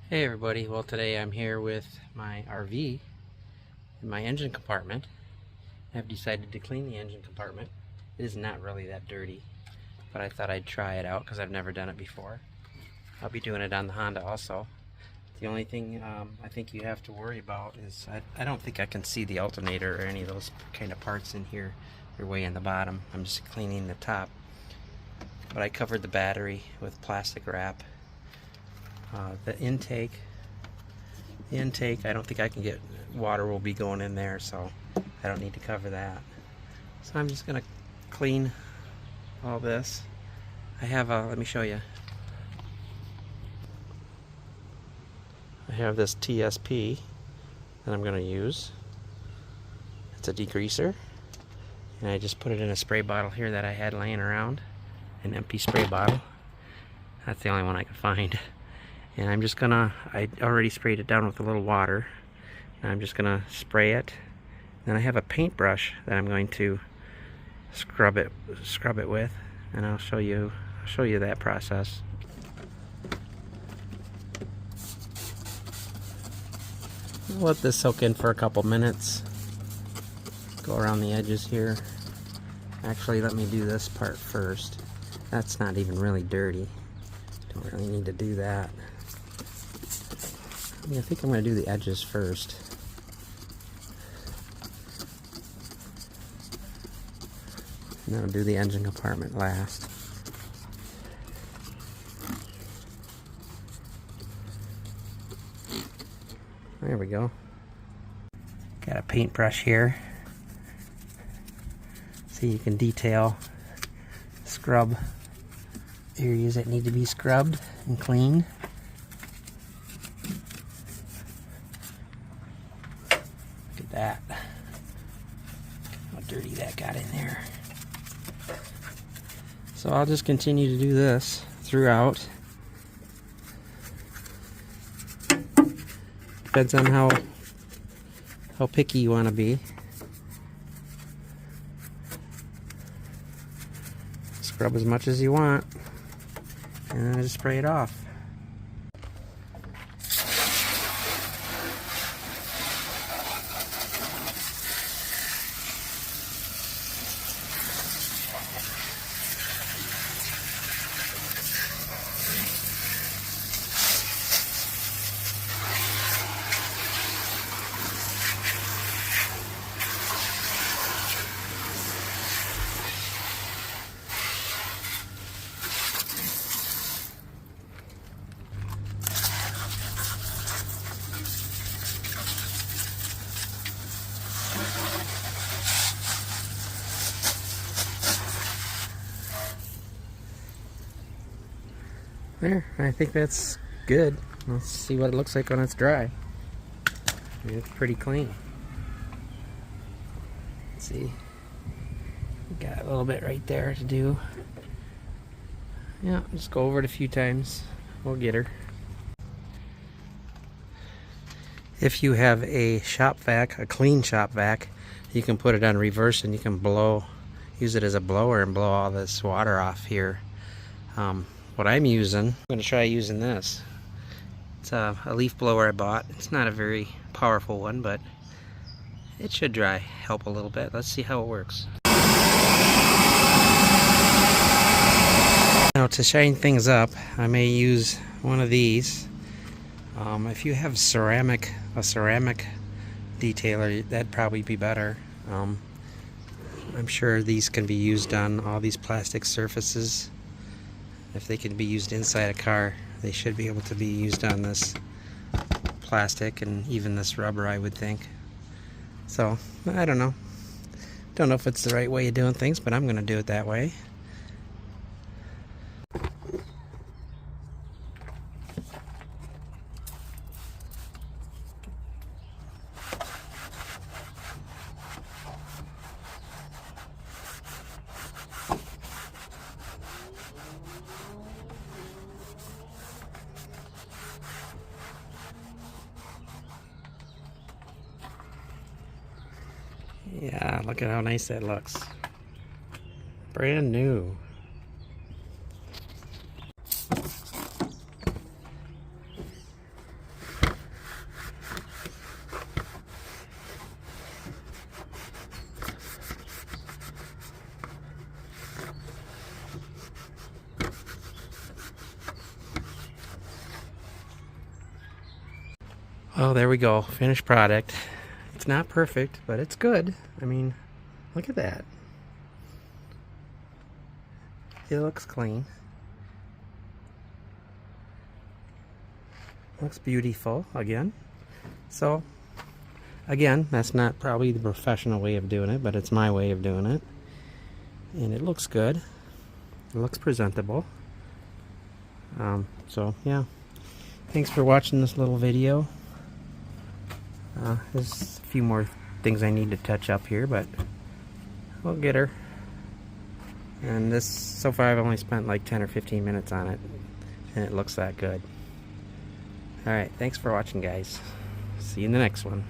Hey everybody, well today I'm here with my RV in my engine compartment. I've decided to clean the engine compartment. It is not really that dirty, but I thought I'd try it out because I've never done it before. I'll be doing it on the Honda also. The only thing I think you have to worry about is I don't think I can see the alternator or any of those kind of parts in here. They're way in the bottom. I'm just cleaning the top. But I covered the battery with plastic wrap. The intake, I don't think I can get, water will be going in there, so I don't need to cover that. So I'm just going to clean all this. I have let me show you. I have this TSP that I'm going to use. It's a degreaser, and I just put it in a spray bottle here that I had laying around, an empty spray bottle. That's the only one I could find. And I'm just gonna, I already sprayed it down with a little water. And I'm just gonna spray it. Then I have a paintbrush that I'm going to scrub it with, and I'll show you that process. I'll let this soak in for a couple minutes. Go around the edges here. Actually, let me do this part first. That's not even really dirty. Don't really need to do that. I think I'm going to do the edges first. And then I'll do the engine compartment last. There we go. Got a paintbrush here. So you can detail, scrub areas that need to be scrubbed and cleaned. Look at that. How dirty that got in there. So I'll just continue to do this throughout. Depends on how picky you want to be. Scrub as much as you want, and then just spray it off. There, I think that's good. Let's see what it looks like when it's dry. It's pretty clean. Let's see. Got a little bit right there to do. Yeah, just go over it a few times. We'll get her. If you have a shop vac, a clean shop vac, you can put it on reverse and you can use it as a blower and blow all this water off here. What I'm going to try using this. It's a leaf blower I bought. It's not a very powerful one, but it should help a little bit. Let's see how it works. Now to shine things up, I may use one of these. If you have a ceramic detailer, that'd probably be better. I'm sure these can be used on all these plastic surfaces. If they can be used inside a car, they should be able to be used on this plastic and even this rubber, I would think. So, I don't know. Don't know if it's the right way of doing things, but I'm going to do it that way. Yeah, look at how nice that looks. Brand new. Oh, there we go. Finished product. It's not perfect, but it's good. I mean, look at that. It looks clean. Looks beautiful again. So, again, that's not probably the professional way of doing it, but it's my way of doing it. And it looks good. It looks presentable. So, yeah. Thanks for watching this little video. There's a few more things I need to touch up here, but we'll get her. And this, so far I've only spent like 10 or 15 minutes on it, and it looks that good. Alright, thanks for watching, guys. See you in the next one.